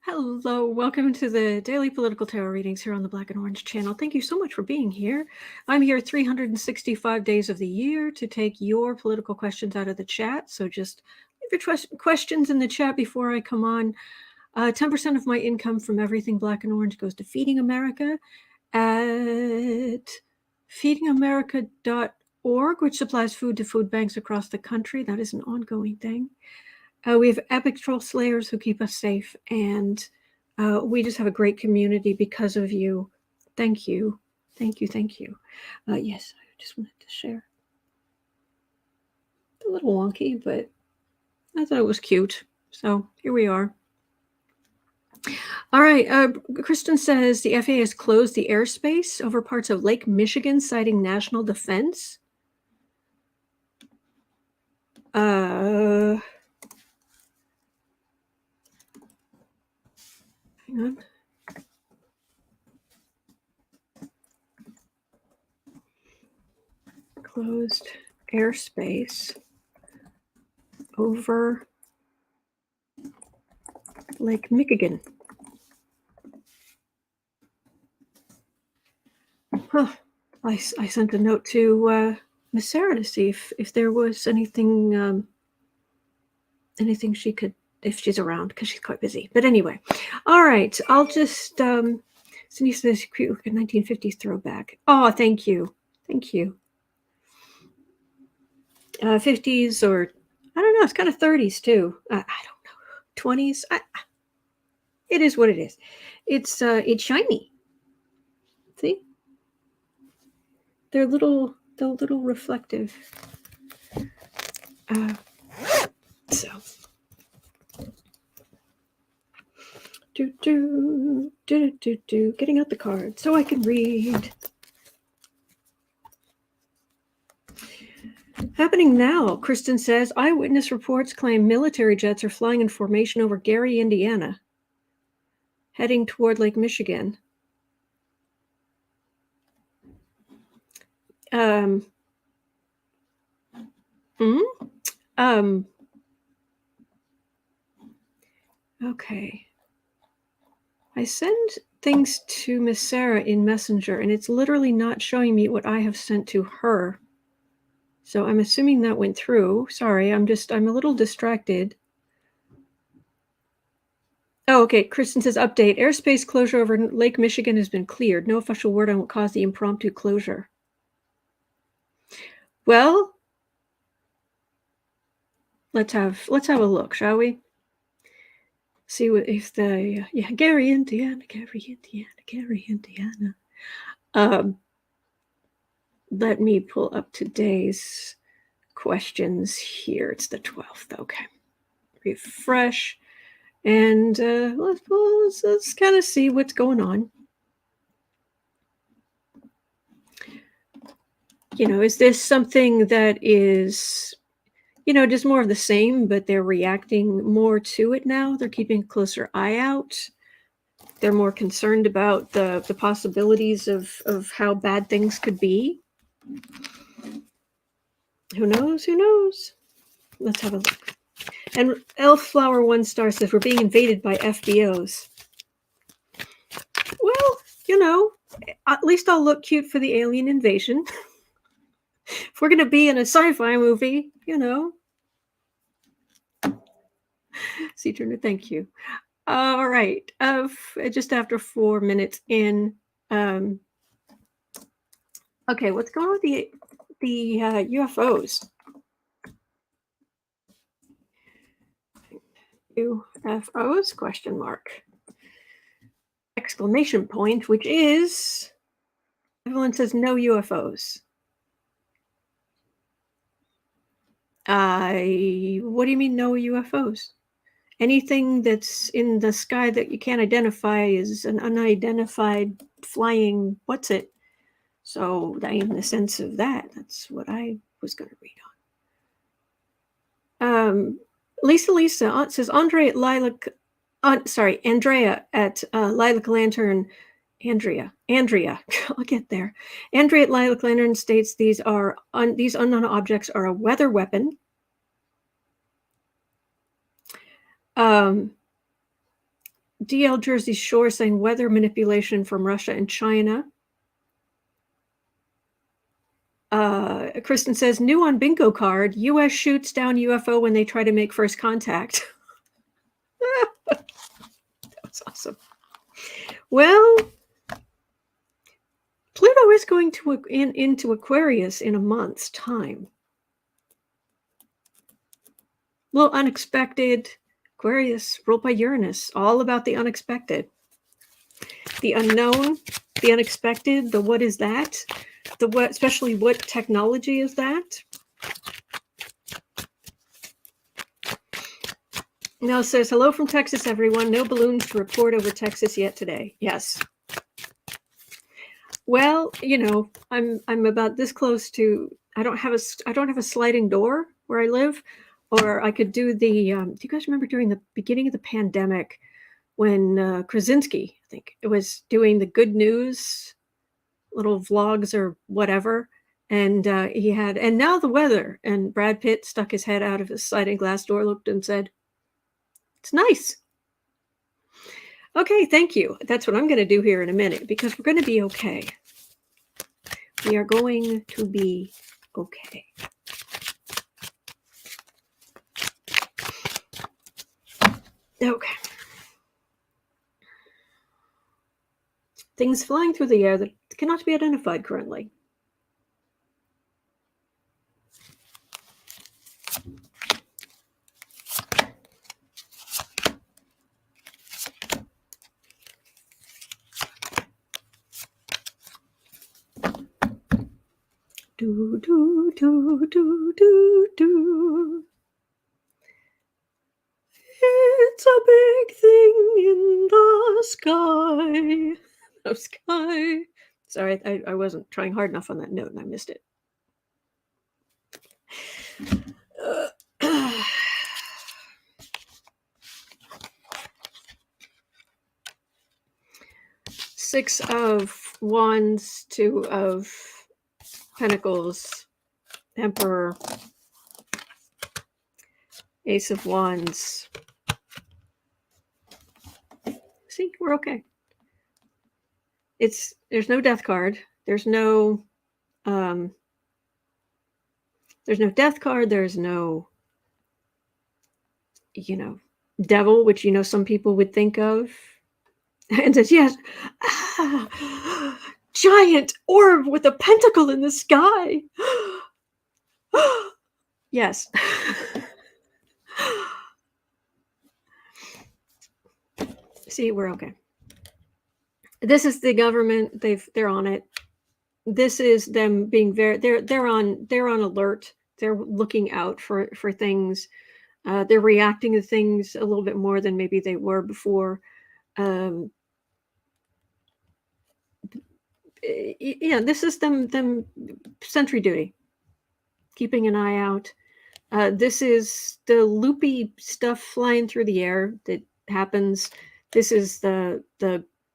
Hello, welcome to the daily political tarot readings here on the Black and Orange channel. Thank you so much for being here. I'm here 365 days of the year to take your political questions out of the chat. So just leave your questions in the chat before I come on. 10% of my income from everything Black and Orange goes to Feeding America at feedingamerica.org, which supplies food to food banks across the country. That is an ongoing thing. We have epic troll slayers who keep us safe, and we just have a great community because of you. Thank you. Thank you. Thank you. Yes, I just wanted to share. A little wonky, but I thought it was cute. So here we are. All right. Kristen says the FAA has closed the airspace over parts of Lake Michigan, citing national defense. Hang on. Closed airspace over Lake Michigan. Huh. I sent a note to Miss Sarah to see if there was anything anything she could, if she's around, because she's quite busy. But anyway, all right. I'll just Cindy says cute look at 1950s throwback. Oh, thank you. Thank you. 50s, or I don't know, it's kind of 30s too. I don't know. 20s. It is what it is. It's shiny. See? They're little reflective. So getting out the card so I can read. Happening now, Kristen says, eyewitness reports claim military jets are flying in formation over Gary, Indiana, heading toward Lake Michigan. Okay. I send things to Miss Sarah in Messenger, and it's literally not showing me what I have sent to her. So I'm assuming that went through. Sorry, I'm a little distracted. Oh, okay. Kristen says, update. Airspace closure over Lake Michigan has been cleared. No official word on what caused the impromptu closure. Well, let's have a look, shall we? See what if the Gary, Indiana. Let me pull up today's questions here. It's the 12th. Okay. Refresh. And let's kind of see what's going on. Is this something that is, just more of the same, but they're reacting more to it now? They're keeping a closer eye out. They're more concerned about the possibilities of how bad things could be. Who knows? Who knows? Let's have a look. And Elfflower 1 star says, we're being invaded by FBOs. Well, at least I'll look cute for the alien invasion. If we're going to be in a sci-fi movie, See, Turner, thank you. All right. Just after 4 minutes in. Okay, what's going on with the UFOs? UFOs, question mark. Exclamation point, which is, everyone says no UFOs. What do you mean no UFOs? Anything that's in the sky that you can't identify is an unidentified flying what's-it. So in the sense of that, that's what I was going to read on. Lisa says, Andrea at Lilac Lantern. Andrea, I'll get there. Andrea at Lilac Lantern states these unknown objects are a weather weapon. DL Jersey Shore saying weather manipulation from Russia and China. Kristen says, new on bingo card, U.S. shoots down UFO when they try to make first contact. That was awesome. Well, Pluto is going to into Aquarius in a month's time. A little unexpected. Aquarius, ruled by Uranus, all about the unexpected. The unknown, the unexpected, the what is that? The what, especially what technology is that? Now says, hello from Texas, everyone. No balloons to report over Texas yet today. Yes. Well, you know, I'm about this close to, I don't have a sliding door where I live, or I could do the, do you guys remember during the beginning of the pandemic when Krasinski, I think it was, doing the good news little vlogs or whatever, and he had, and now the weather, and Brad Pitt stuck his head out of his sliding glass door, looked and said, it's nice. Okay, thank you. That's what I'm going to do here in a minute, because we're going to be okay. We are going to be okay. Okay. Things flying through the air that cannot be identified currently. Do, do, do, do, do, do. It's a big thing in the sky. The sky. Sorry, I wasn't trying hard enough on that note and I missed it. Six of Wands, Two of Pentacles, Emperor, Ace of Wands. See, we're okay. There's no death card. There's no death card. There's no, you know, devil, which, you know, some people would think of. And says, yes, giant orb with a pentacle in the sky. Yes. See, we're okay. This is the government. They're on it. This is them being they're on alert. They're looking out for things. They're reacting to things a little bit more than maybe they were before. Yeah, this is them sentry duty, keeping an eye out. This is the loopy stuff flying through the air that happens. This is the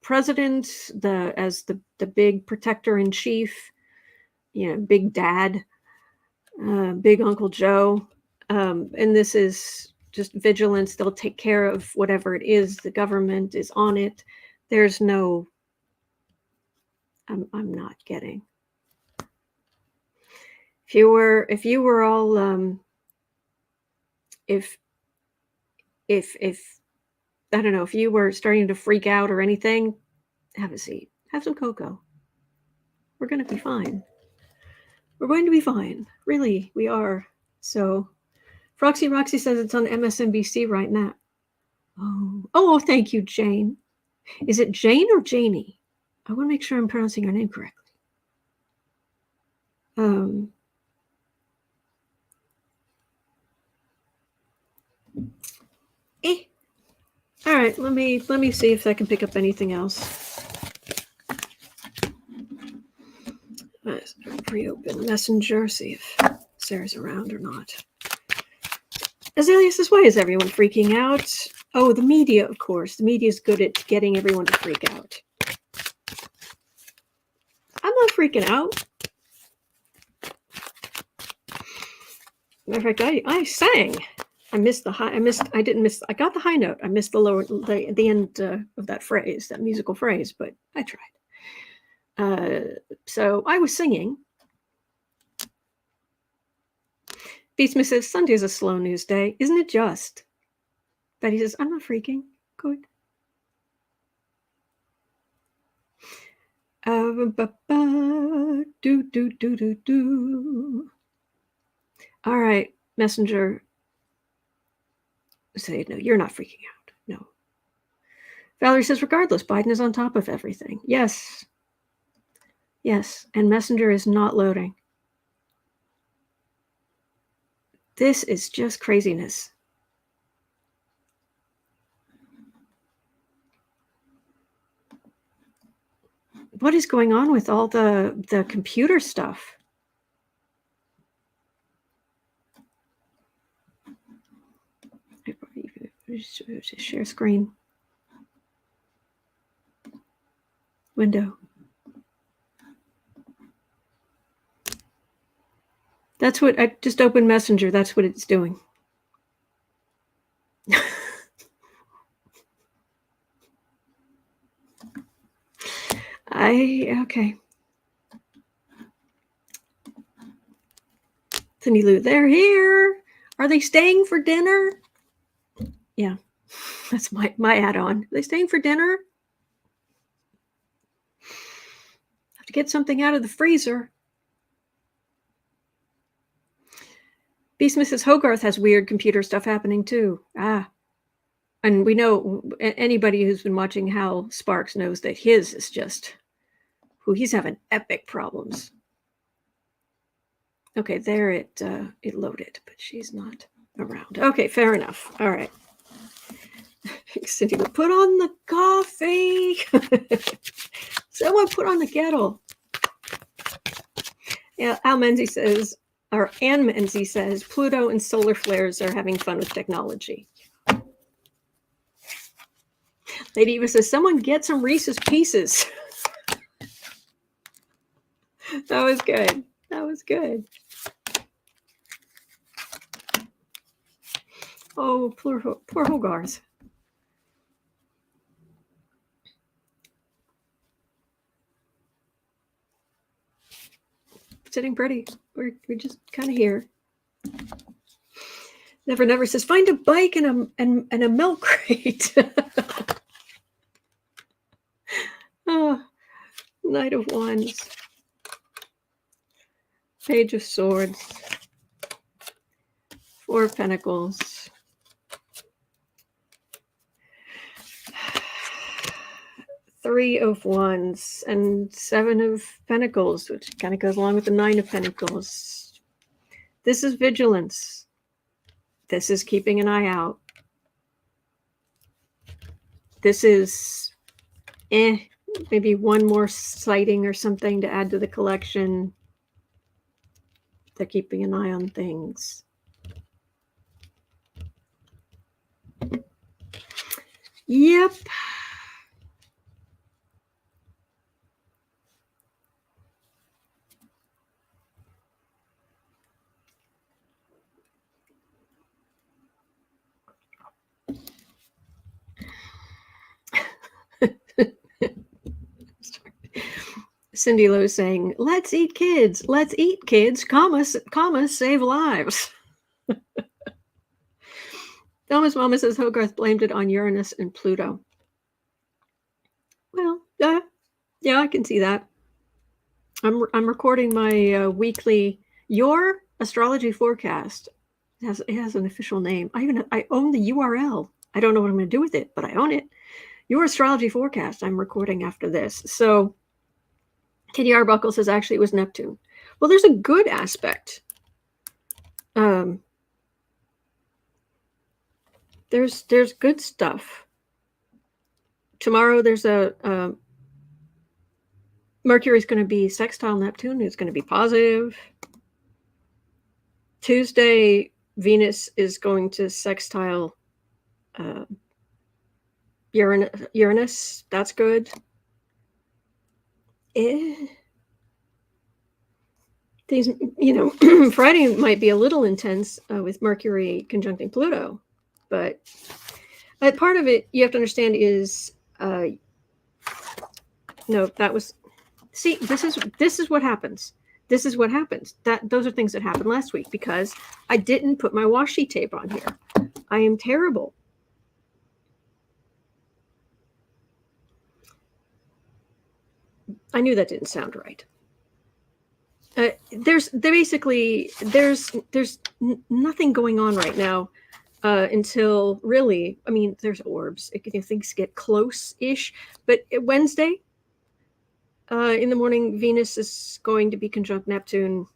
president, as the big protector in chief, you know, big dad, big Uncle Joe, and this is just vigilance. They'll take care of whatever it is. The government is on it. There's no. I'm not getting. If you were all if I don't know, if you were starting to freak out or anything, have a seat. Have some cocoa. We're going to be fine. We're going to be fine. Really, we are. So, Roxy says it's on MSNBC right now. Oh, thank you, Jane. Is it Jane or Janie? I want to make sure I'm pronouncing her name correctly. All right, let me see if I can pick up anything else. Let's reopen Messenger, see if Sarah's around or not. Azalea says, why is everyone freaking out? Oh, the media, of course. The media is good at getting everyone to freak out. I'm not freaking out. Matter of fact, I sang I missed the high. I got the high note. I missed the end of that phrase, that musical phrase, but I tried. So I was singing. Beatsmith says, Sunday's a slow news day. Isn't it just? Betty says, I'm not freaking. Good. All right, Messenger. Say, no, you're not freaking out. No. Valerie says, regardless, Biden is on top of everything. Yes. Yes. And Messenger is not loading. This is just craziness. What is going on with all the computer stuff? Share screen. Window. That's what I just opened Messenger. That's what it's doing. Okay. Cindy Lou, they're here. Are they staying for dinner? Yeah, that's my add-on. Are they staying for dinner? Have to get something out of the freezer. Beastman says Hogarth has weird computer stuff happening too. And we know anybody who's been watching Hal Sparks knows that his is just, he's having epic problems. Okay, there it loaded, but she's not around. Okay, fair enough. All right. Cindy, put on the coffee. Someone put on the kettle. Yeah, Ann Menzies says, Pluto and solar flares are having fun with technology. Lady Eva says, someone get some Reese's Pieces. That was good. That was good. Oh, poor Hogarth. Sitting pretty. We're just kind of here. Never says, find a bike and a milk crate. Oh, Knight of Wands. Page of Swords. Four of Pentacles. Three of Wands and Seven of Pentacles, which kind of goes along with the Nine of Pentacles. This is vigilance. This is keeping an eye out. This is maybe one more sighting or something to add to the collection. They're keeping an eye on things. Yep. Cindy Lowe saying, let's eat kids, comma, save lives. Thomas Mama says Hogarth blamed it on Uranus and Pluto. Well, yeah, I can see that. I'm recording my weekly, your astrology forecast. It has an official name. I own the URL. I don't know what I'm going to do with it, but I own it. Your astrology forecast. I'm recording after this. So Katie Arbuckle says actually it was Neptune. Well, there's a good aspect. There's good stuff. Tomorrow there's a Mercury's going to be sextile Neptune. It's going to be positive. Tuesday, Venus is going to sextile Uranus. That's good. these, you know, Friday might be a little intense with Mercury conjuncting Pluto, but part of it you have to understand is no, that was, see, this is what happens. This is what happens. Those are things that happened last week because I didn't put my washi tape on here. I am terrible. I knew that didn't sound right. There's nothing going on right now until really, I mean, there's orbs. Things get close-ish, but Wednesday in the morning, Venus is going to be conjunct Neptune.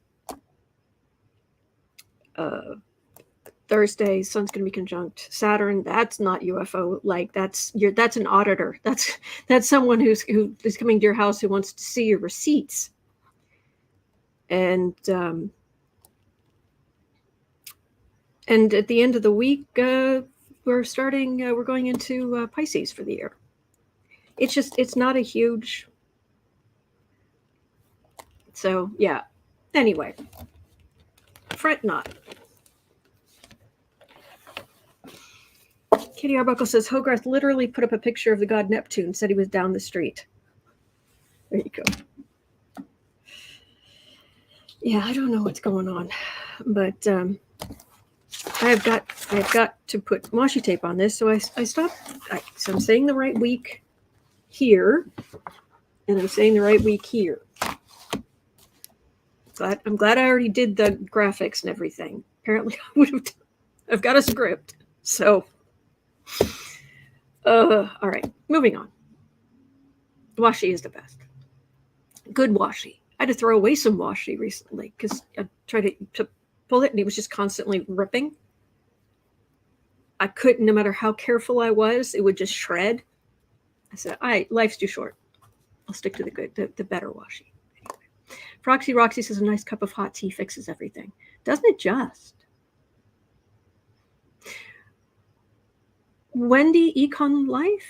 Thursday, Sun's going to be conjunct Saturn. That's not UFO. Like that's an auditor. That's someone who is coming to your house who wants to see your receipts. And at the end of the week, we're going into Pisces for the year. It's not a huge. So yeah. Anyway, fret not. Katie Arbuckle says Hogarth literally put up a picture of the god Neptune, said he was down the street. There you go. Yeah, I don't know what's going on, but I've got to put washi tape on this, so I stopped. So I'm saying the right week here, and I'm saying the right week here. I'm glad I already did the graphics and everything. Apparently, I've got a script, so. All right, moving on. Washi is the best. Good washi. I had to throw away some washi recently because I tried to pull it and it was just constantly ripping. I couldn't, no matter how careful I was, it would just shred. I said, all right, life's too short. I'll stick to the good, the better washi. Anyway. Proxy Roxy says a nice cup of hot tea fixes everything. Doesn't it just? Wendy Econ Life,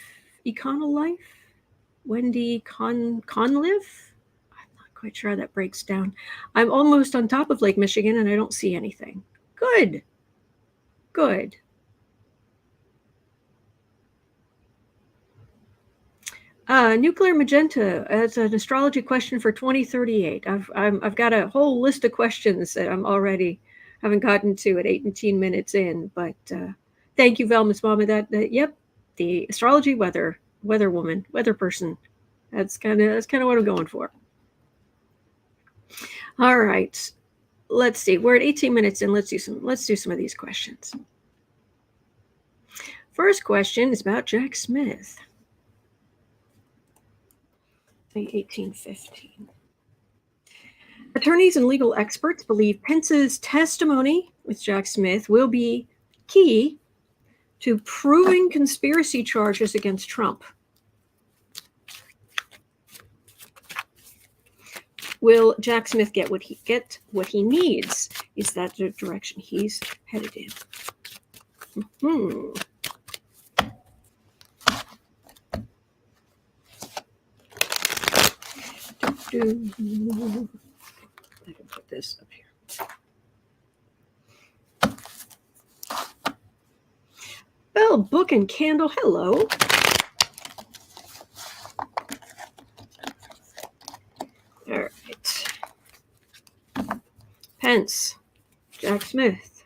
Wendy Conlive. I'm not quite sure how that breaks down. I'm almost on top of Lake Michigan and I don't see anything. Good. Nuclear Magenta as an astrology question for 2038. I've got a whole list of questions that I'm already haven't gotten to at 18 minutes in, but. Thank you, Velma's Mama. Yep, the astrology weather woman, weather person. That's kind of what I'm going for. All right, let's see. We're at 18 minutes in. Let's do some of these questions. First question is about Jack Smith. 1815. Attorneys and legal experts believe Pence's testimony with Jack Smith will be key to proving conspiracy charges against Trump. Will Jack Smith get what he needs? Is that the direction he's headed in? I can put this up here. Bell, Book, and Candle, hello. All right. Pence, Jack Smith.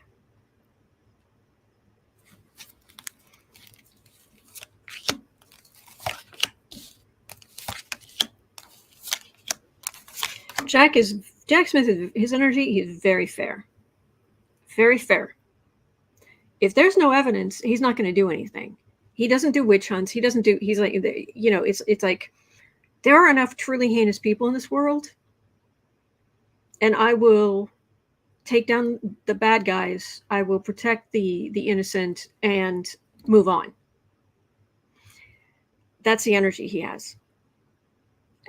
Jack Smith, his energy, he's very fair. Very fair. If there's no evidence, he's not going to do anything. He doesn't do witch hunts. He's like, you know, it's like there are enough truly heinous people in this world, and I will take down the bad guys. I will protect the innocent and move on. That's the energy he has.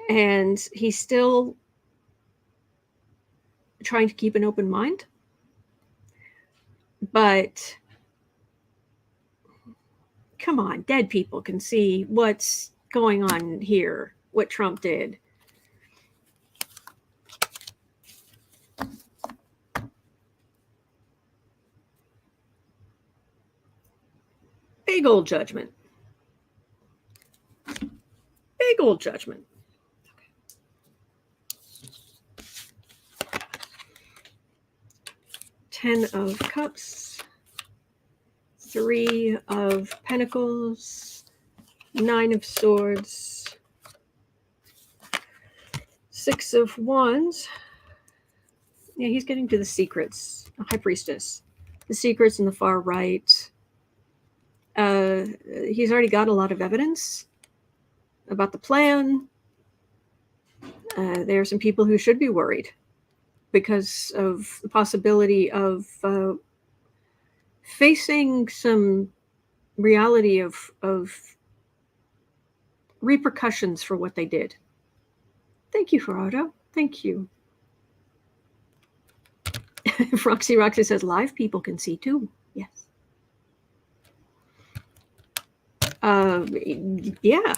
And he's still trying to keep an open mind. But come on, dead people can see what's going on here, what Trump did. Big old judgment. Big old judgment. 10 of Cups, 3 of Pentacles, 9 of Swords, 6 of Wands. Yeah, he's getting to the secrets. High Priestess. The secrets in the far right. He's already got a lot of evidence about the plan. There are some people who should be worried because of the possibility of facing some reality of repercussions for what they did. Thank you, Gerardo. Thank you. Roxy says live people can see too. Yes. Yeah,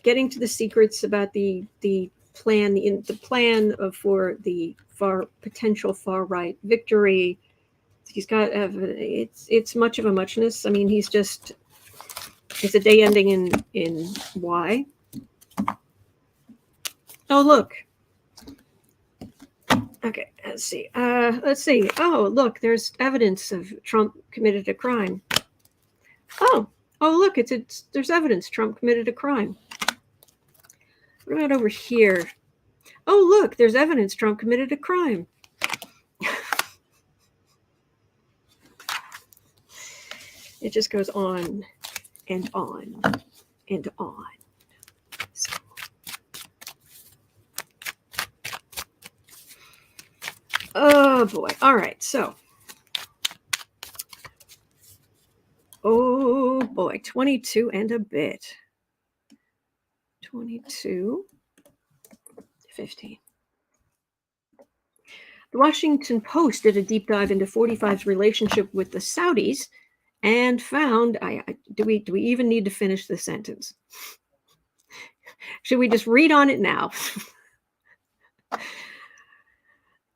getting to the secrets about the plan, the plan for the potential far right victory. He's got it's much of a muchness. I mean, it's a day ending in Y. Oh, look. Okay, let's see. Oh, look, there's evidence of Trump committed a crime. Oh, look, there's evidence Trump committed a crime. What about over here? Oh, look, there's evidence Trump committed a crime. It just goes on and on and on. So. Oh boy. All right. So. Oh boy. 22 and a bit. 22. 15. The Washington Post did a deep dive into 45's relationship with the Saudis and found, do we even need to finish the sentence? Should we just read on it now?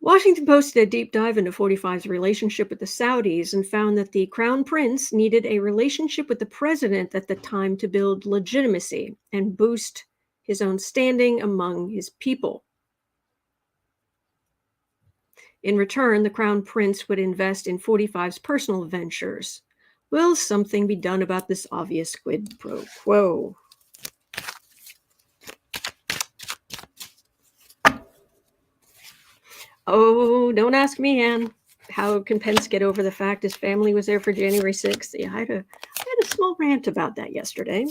Washington Post did a deep dive into 45's relationship with the Saudis and found that the Crown Prince needed a relationship with the president at the time to build legitimacy and boost his own standing among his people. In return, the Crown Prince would invest in 45's personal ventures. Will something be done about this obvious quid pro quo? Oh, don't ask me, Anne. How can Pence get over the fact his family was there for January 6th? Yeah, I had a small rant about that yesterday.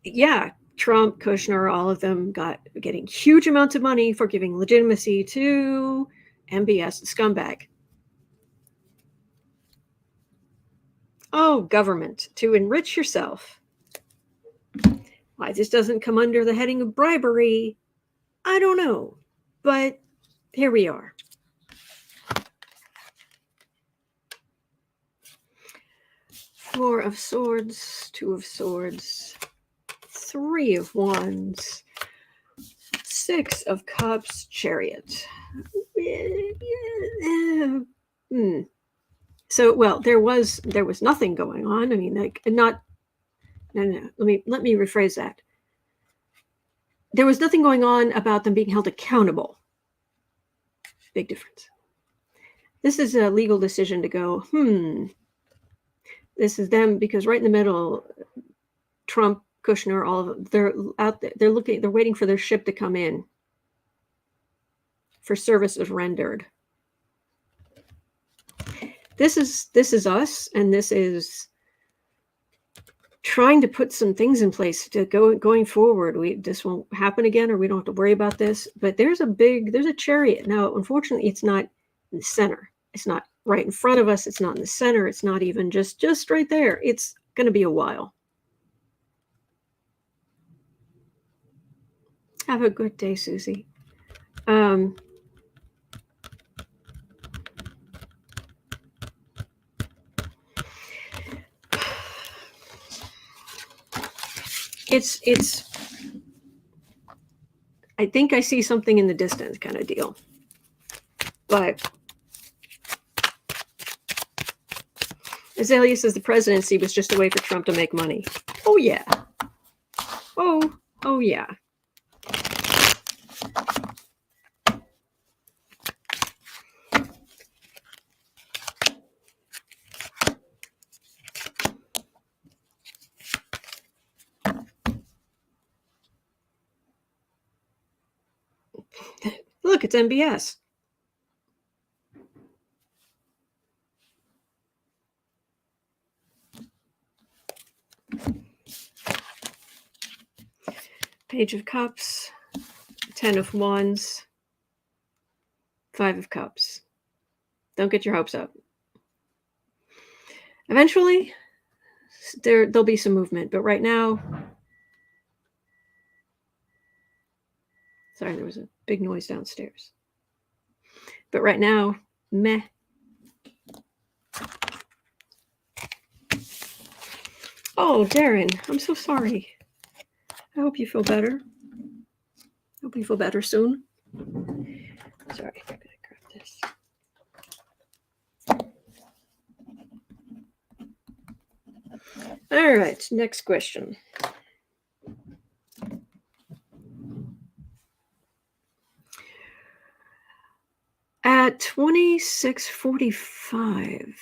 Yeah, Trump, Kushner, all of them getting huge amounts of money for giving legitimacy to MBS, the scumbag. Oh, government, to enrich yourself. Why this doesn't come under the heading of bribery, I don't know. But here we are. Four of Swords, Two of Swords, Three of Wands, Six of Cups, Chariot. So, well, there was nothing going on. I mean, like, not. No. Let me rephrase that. There was nothing going on about them being held accountable. Big difference. This is a legal decision to go, this is them, because right in the middle, Trump, Kushner, all of them, they're out there, they're waiting for their ship to come in for services rendered. This is us, and this is trying to put some things in place to going forward. This won't happen again, or we don't have to worry about this. But there's a chariot. Now, unfortunately, it's not in the center. It's not right in front of us. It's not in the center. It's not even just right there. It's going to be a while. Have a good day, Susie. It's I think I see something in the distance kind of deal. But Azalea says the presidency was just a way for Trump to make money. Oh, yeah. Oh, yeah. Look, it's MBS. Page of Cups, 10 of Wands, 5 of Cups. Don't get your hopes up. Eventually, there'll be some movement, but right now... Sorry, there was a big noise downstairs. But right now, meh. Oh, Darren, I'm so sorry. I hope you feel better. Hope you feel better soon. Sorry, I'm gonna grab this. All right, next question. At 26:45.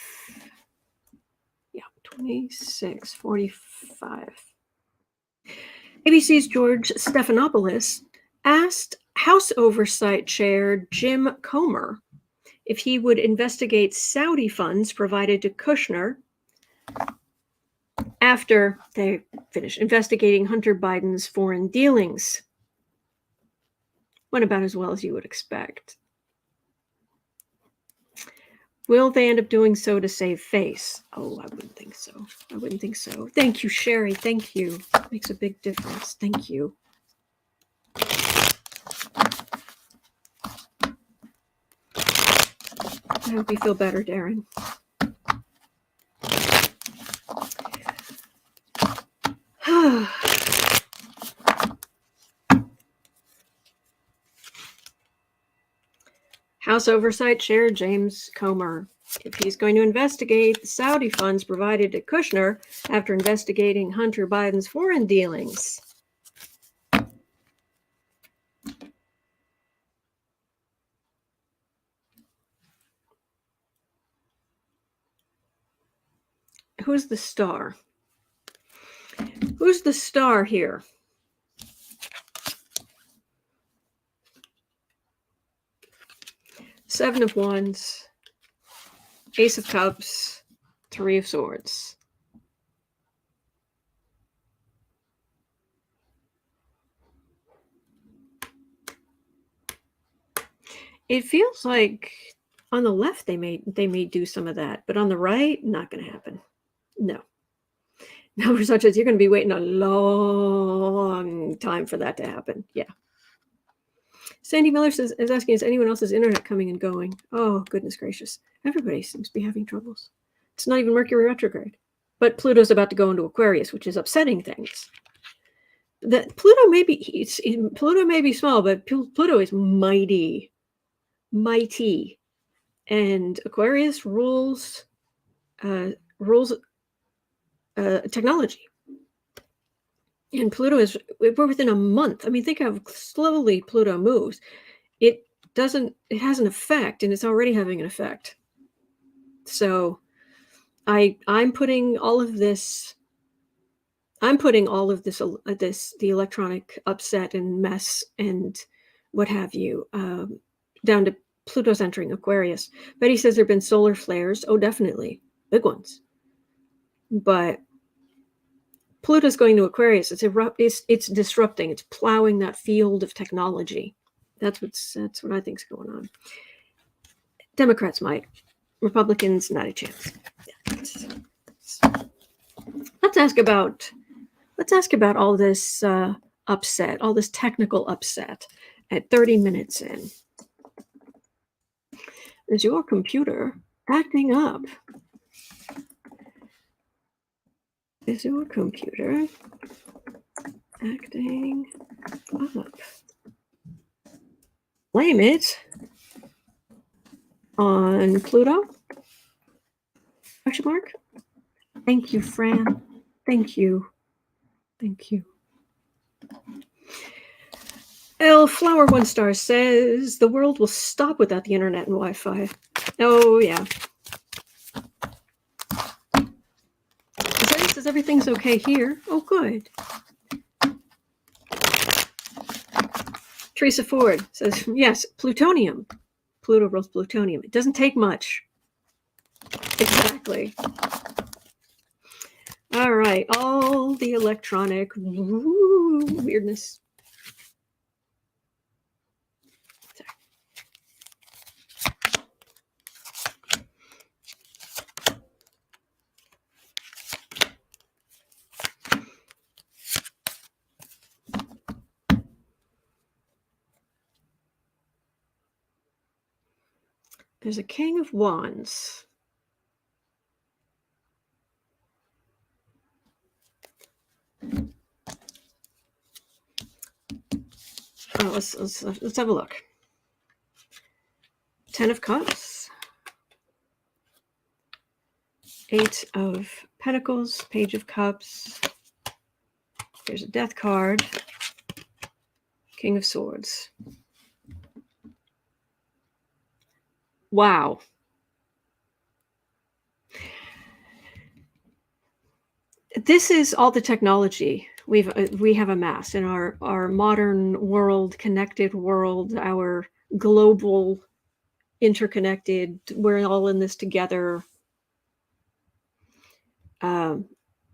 Yeah, 26:45. ABC's George Stephanopoulos asked House Oversight Chair Jim Comer if he would investigate Saudi funds provided to Kushner after they finished investigating Hunter Biden's foreign dealings. Went about as well as you would expect. Will they end up doing so to save face? Oh, I wouldn't think so. I wouldn't think so. Thank you, Sherry. Thank you. Makes a big difference. Thank you. I hope you feel better, Darren. House Oversight Chair James Comer, if he's going to investigate the Saudi funds provided to Kushner after investigating Hunter Biden's foreign dealings. Who's the star? Who's the star here? Seven of Wands, Ace of Cups, Three of Swords. It feels like on the left they may do some of that, but on the right, not going to happen. No. No, such as you're going to be waiting a long time for that to happen. Yeah. Sandy Miller is asking, is anyone else's internet coming and going? Oh, goodness gracious. Everybody seems to be having troubles. It's not even Mercury retrograde. But Pluto's about to go into Aquarius, which is upsetting things. That Pluto may be small, but Pluto is mighty. Mighty. And Aquarius rules technology. And Pluto we're within a month. I mean, think how slowly Pluto moves. It has an effect, and it's already having an effect. So I'm putting all of this, the electronic upset and mess and what have you, down to Pluto's entering Aquarius. Betty says there have been solar flares. Oh, definitely. Big ones. But Pluto's going to Aquarius. It's disrupting. It's plowing that field of technology. That's what I think's going on. Democrats might. Republicans, not a chance. Let's ask about all this upset, all this technical upset at 30 minutes in. Is your computer acting up? Is your computer acting up? Blame it on Pluto? Question mark? Thank you, Fran. Thank you. Thank you. L Flower 1 star says the world will stop without the internet and Wi-Fi. Oh yeah. Says everything's okay here. Oh good. Teresa Ford says yes, plutonium. Pluto rules plutonium. It doesn't take much. Exactly. All right, all the electronic weirdness. There's a King of Wands. Oh, let's have a look. 10 of Cups. 8 of Pentacles. Page of Cups. There's a Death card. King of Swords. Wow. This is all the technology we have amassed in our modern world, connected world, our global, interconnected, we're all in this together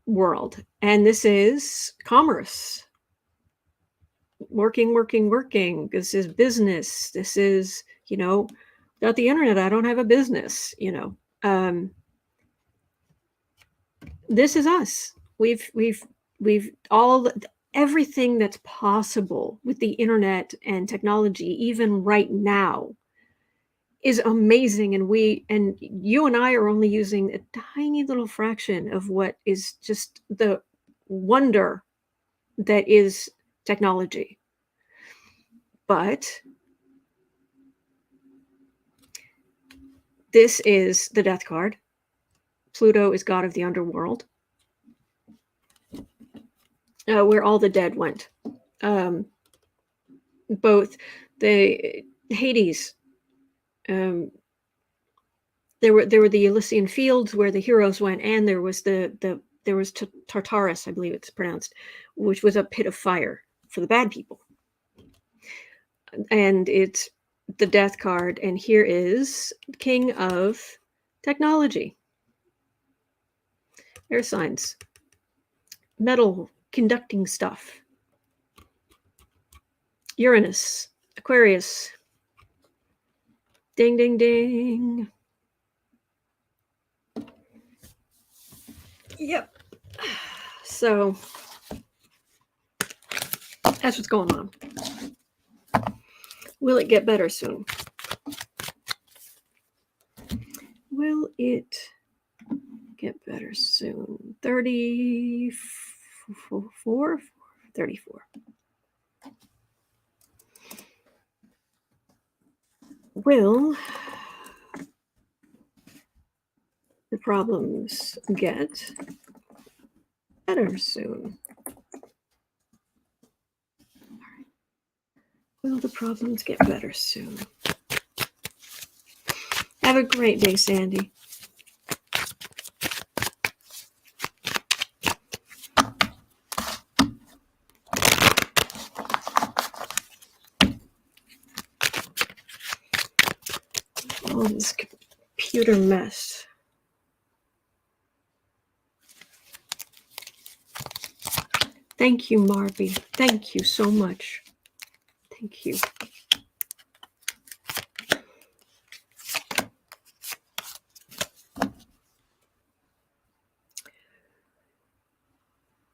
world. And this is commerce. Working. This is business. This is, without the internet, I don't have a business, This is us. We've all, everything that's possible with the internet and technology, even right now, is amazing. And you and I are only using a tiny little fraction of what is just the wonder that is technology. But this is the Death card. Pluto is god of the underworld, where all the dead went. Both the Hades, there were the Elysian fields where the heroes went, and there was Tartarus, I believe it's pronounced, which was a pit of fire for the bad people. And it's the Death card, and here is King of Technology. Air signs, metal conducting stuff. Uranus, Aquarius. Ding, ding, ding. Yep. So that's what's going on. Will it get better soon? Will it get better soon? 34? 34. Will the problems get better soon? Will the problems get better soon? Have a great day, Sandy. All this computer mess. Thank you, Marby. Thank you so much. Thank you.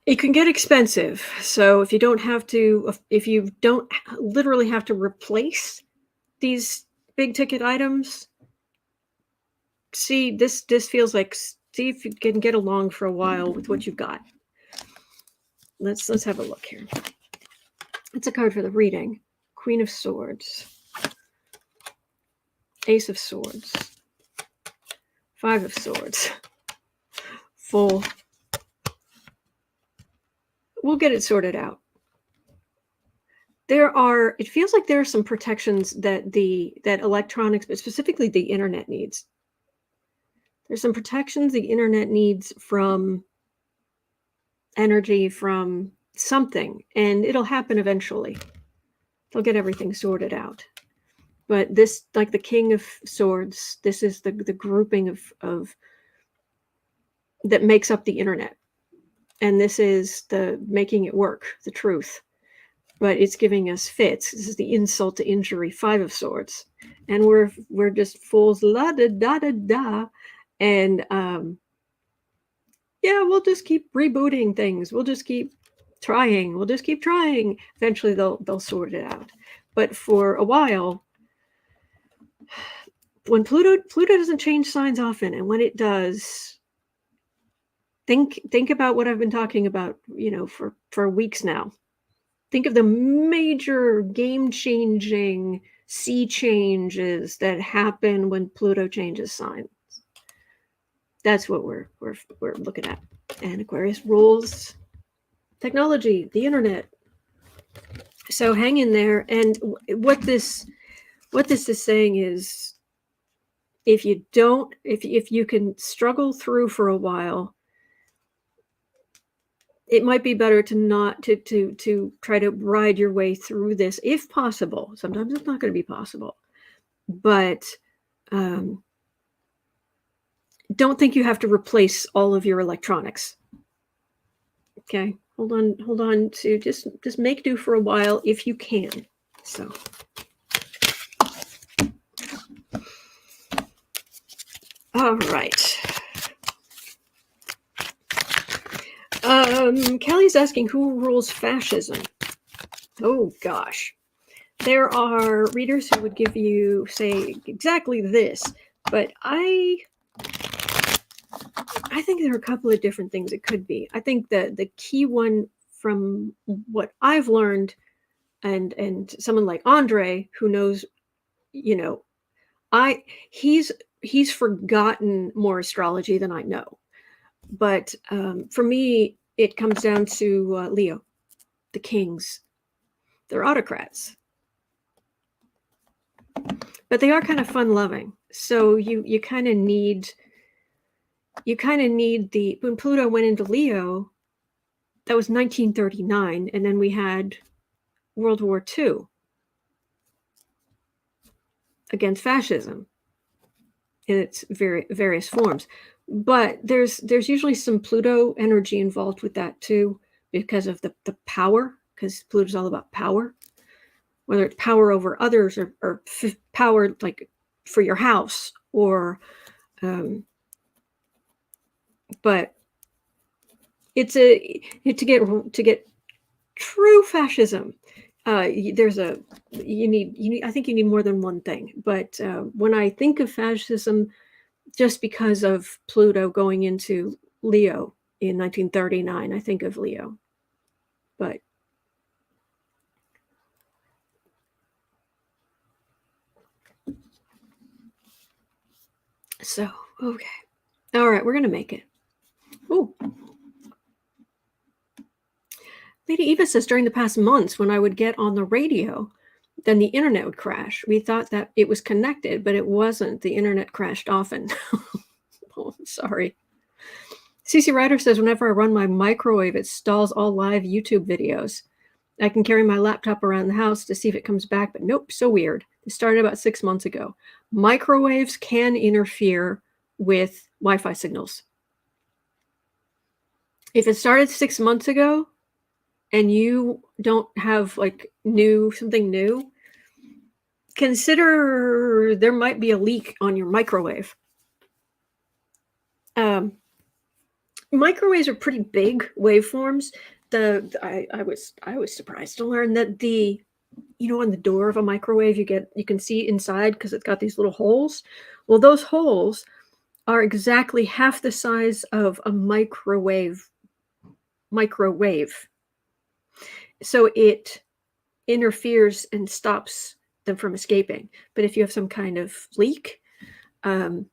It can get expensive. So if you don't literally have to replace these big ticket items, see this feels like, see if you can get along for a while with what you've got. Let's have a look here. It's a card for the reading. Queen of Swords. Ace of Swords. 5 of Swords. Full we'll get it sorted out. It feels like there are some protections that electronics, but specifically the internet needs. There's some protections the internet needs from energy, from something, and it'll happen eventually. They'll get everything sorted out. But this, like the King of Swords, this is the grouping of that makes up the internet. And this is the making it work, the truth. But it's giving us fits. This is the insult to injury, 5 of Swords. And we're just fools, la da da da da. And yeah, we'll just keep rebooting things. We'll just keep trying. We'll just keep trying. Eventually they'll sort it out. But for a while, when Pluto doesn't change signs often, and when it does, think about what I've been talking about, for weeks now. Think of the major game-changing sea changes that happen when Pluto changes signs. That's what we're looking at. And Aquarius rules technology, the internet. So hang in there. And what this is saying is, if you can struggle through for a while, it might be better to not to try to ride your way through this, if possible. Sometimes it's not going to be possible, but don't think you have to replace all of your electronics. Okay, hold on to just make do for a while if you can. So. All right. Kelly's asking, who rules fascism? Oh gosh, there are readers who would give you say exactly this, but I think there are a couple of different things it could be. I think the key one, from what I've learned, and someone like Andre who knows, he's forgotten more astrology than I know. But for me, it comes down to Leo, the kings. They're autocrats, but they are kind of fun-loving. So you kind of need when Pluto went into Leo, that was 1939, and then we had World War II against fascism in its various forms. But there's usually some Pluto energy involved with that too, because of the power, because Pluto's all about power, whether it's power over others or power like for your house, or but it's to get true fascism. I think you need more than one thing. But when I think of fascism, just because of Pluto going into Leo in 1939, I think of Leo. But so, okay. All right, we're going to make it. Oh. Lady Eva says, during the past months, when I would get on the radio, then the internet would crash. We thought that it was connected, but it wasn't. The internet crashed often. Oh, sorry. CC Ryder says, whenever I run my microwave, it stalls all live YouTube videos. I can carry my laptop around the house to see if it comes back, but nope, so weird. It started about 6 months ago. Microwaves can interfere with Wi-Fi signals. If it started 6 months ago and you don't have like something new, consider there might be a leak on your microwave. Microwaves are pretty big waveforms. I was surprised to learn that on the door of a microwave you can see inside because it's got these little holes. Well, those holes are exactly half the size of a microwave. So it interferes and stops them from escaping. But if you have some kind of leak, you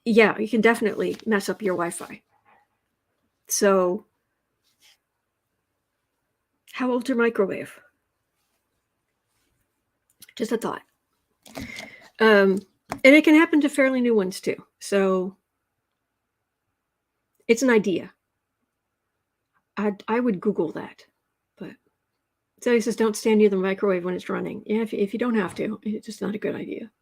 can definitely mess up your Wi-Fi. So How old's your microwave? Just a thought. And it can happen to fairly new ones too. So it's an idea. I would Google that. But so he says, don't stand near the microwave when it's running. Yeah, if you don't have to, it's just not a good idea.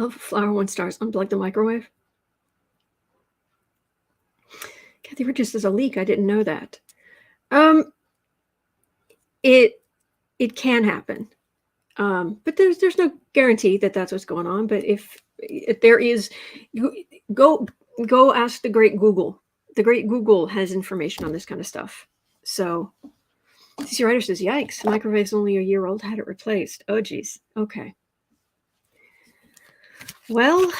Flower 1 stars. Unplug the microwave. Kathy Richards says a leak. I didn't know that. It can happen. But there's no guarantee that that's what's going on. But if there is, go ask the great Google. The great Google has information on this kind of stuff. So CC Ryder says, yikes, microwave's only a year old, had it replaced. Oh, geez. Okay. Well,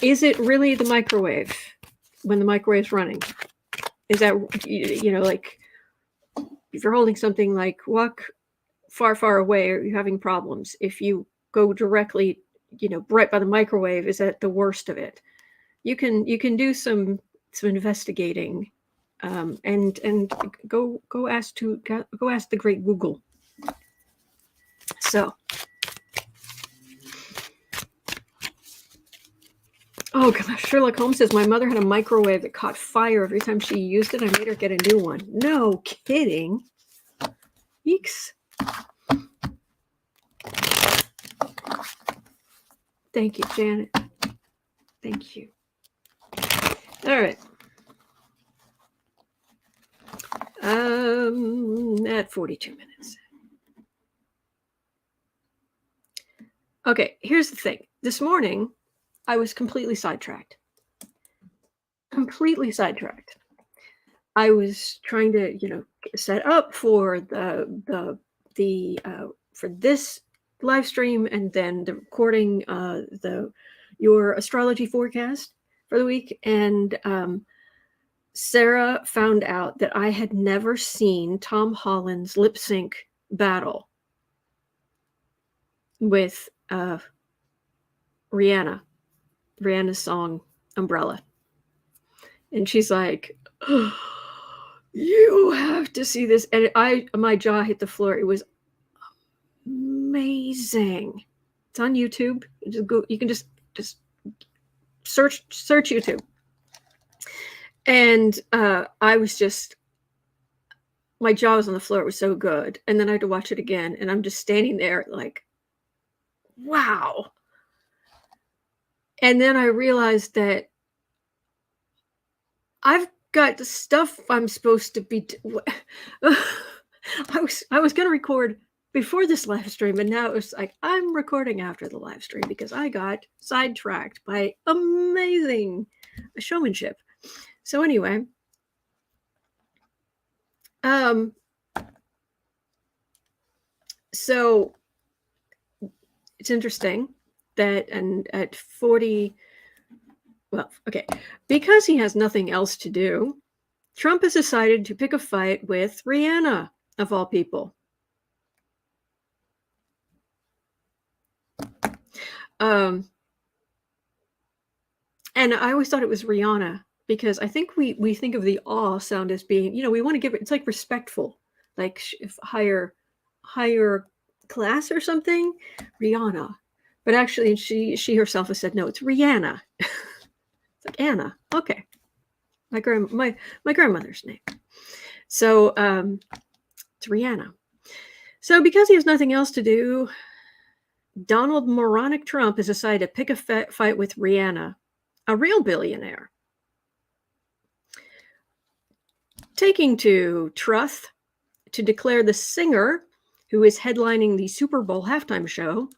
is it really the microwave when the microwave's running? Is that, like if you're holding something, like walk far, far away, or you're having problems, if you go directly, right by the microwave, is that the worst of it? You can do some investigating, and go ask the great Google. So, oh gosh, Sherlock Holmes says my mother had a microwave that caught fire every time she used it. I made her get a new one. No kidding. Eeks. Thank you, Janet. Thank you. All right. At 42 minutes. Okay, here's the thing. This morning, I was completely sidetracked. I was trying to, set up for for this live stream, and then the recording your astrology forecast for the week. And Sarah found out that I had never seen Tom Holland's lip sync battle with Rihanna's song Umbrella. And she's like, oh, you have to see this. And my jaw hit the floor. It was amazing. It's on YouTube. You can just search YouTube. And I was just, my jaw was on the floor. It was so good. And then I had to watch it again. And I'm just standing there like, wow. And then I realized that I've got the stuff I'm supposed to be. I was going to record before this live stream, and now it was like I'm recording after the live stream because I got sidetracked by amazing showmanship. So anyway, so it's interesting that, and at 40, well, okay, because he has nothing else to do, Trump has decided to pick a fight with Rihanna, of all people. And I always thought it was Rihanna, because I think we think of the aw sound as being, we want to give it, it's like respectful, like higher class or something, Rihanna. But actually, she herself has said, no, it's Rihanna. It's like Anna. Okay. My grandmother's name. So it's Rihanna. So because he has nothing else to do, Donald Moronic Trump has decided to pick a fight with Rihanna, a real billionaire. Taking to Truth to declare the singer who is headlining the Super Bowl halftime show,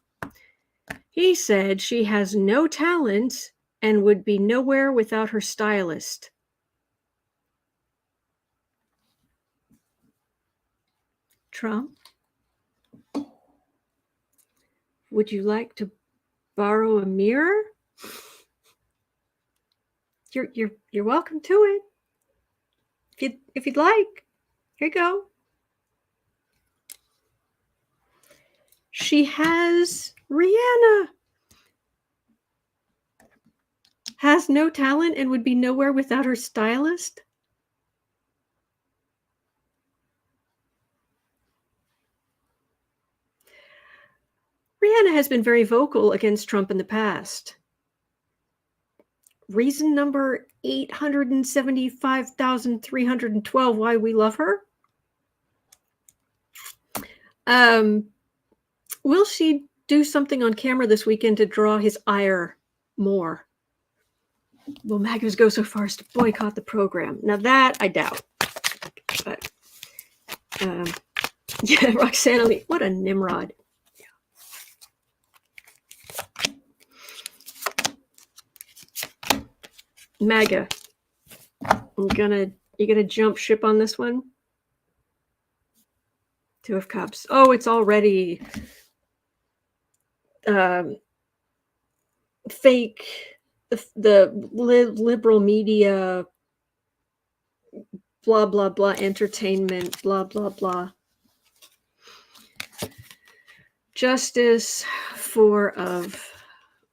he said she has no talent and would be nowhere without her stylist. Trump, would you like to borrow a mirror? You're welcome to it. If you'd like, here you go. Rihanna has no talent and would be nowhere without her stylist. Rihanna has been very vocal against Trump in the past. Reason number 875,312 why we love her. Will she do something on camera this weekend to draw his ire more? Will MAGAs go so far as to boycott the program? Now that I doubt. But yeah, Roxana Lee, what a Nimrod. Yeah. MAGA, you gonna jump ship on this one? Two of Cups. Oh, it's already fake. The liberal media, blah blah blah, entertainment, blah blah blah. Justice for of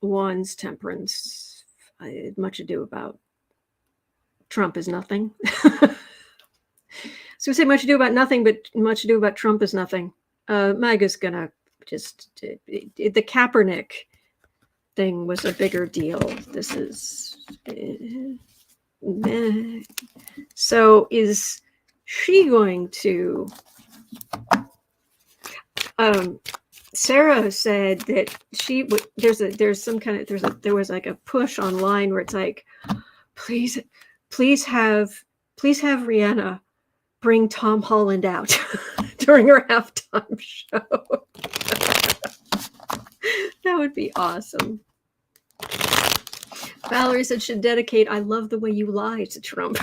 Wands, Temperance. Much ado about Trump is nothing. So we say much ado about nothing, but much ado about Trump is nothing. MAGA's gonna just the Kaepernick thing was a bigger deal. This is so is she going to Sarah said that she would there was like a push online where it's like, please have Rihanna bring Tom Holland out during her halftime show. That would be awesome. Valerie said should dedicate I love the way you lie to Trump.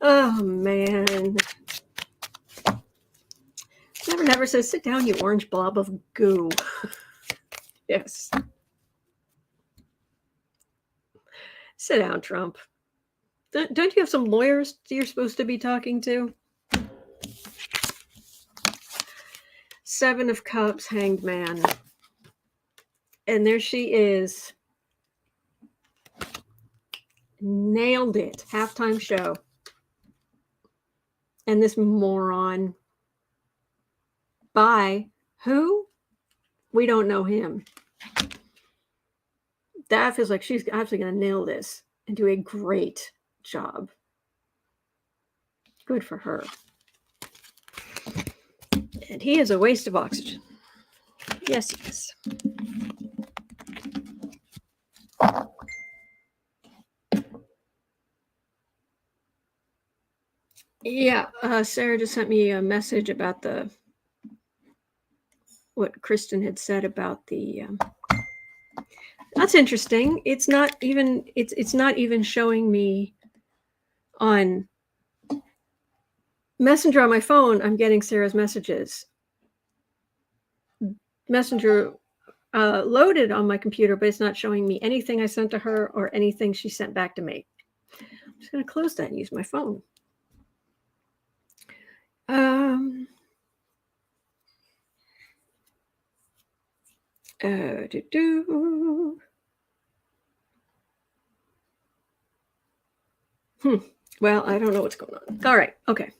Oh man. Never says sit down, you orange blob of goo. Yes. Sit down, Trump. Don't you have some lawyers you're supposed to be talking to? Seven of Cups, Hanged Man. And there she is. Nailed it. Halftime show. And this moron. By who? We don't know him. That feels like she's actually going to nail this and do a great job. Good for her. And he is a waste of oxygen. Yes, he is. Yeah, Sarah just sent me a message about what Kristen had said about the. That's interesting. It's not even showing me on Messenger on my phone. I'm getting Sarah's messages. Messenger loaded on my computer, but it's not showing me anything I sent to her or anything she sent back to me. I'm just going to close that and use my phone. Well, I don't know what's going on. All right. Okay.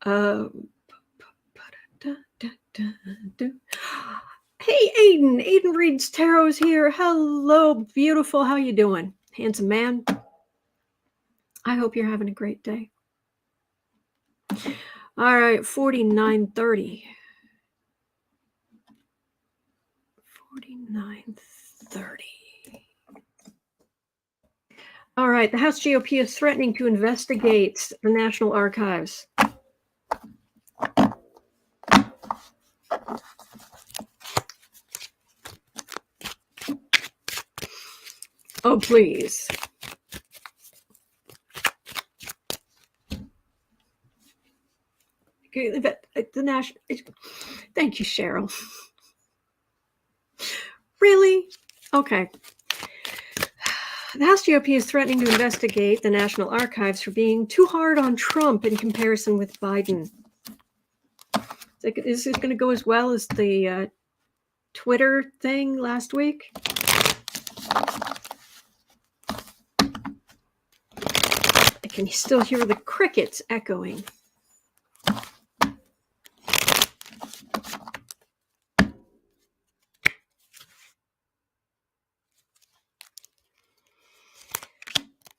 Hey, Aiden. Aiden reads tarots here. Hello, beautiful. How you doing? Handsome man. I hope you're having a great day. All right. 4930. 4930. All right, the House GOP is threatening to investigate the National Archives. Oh, please. The National. Thank you, Cheryl. Really? Okay. The House GOP is threatening to investigate the National Archives for being too hard on Trump in comparison with Biden. Is this going to go as well as the Twitter thing last week? can still hear the crickets echoing.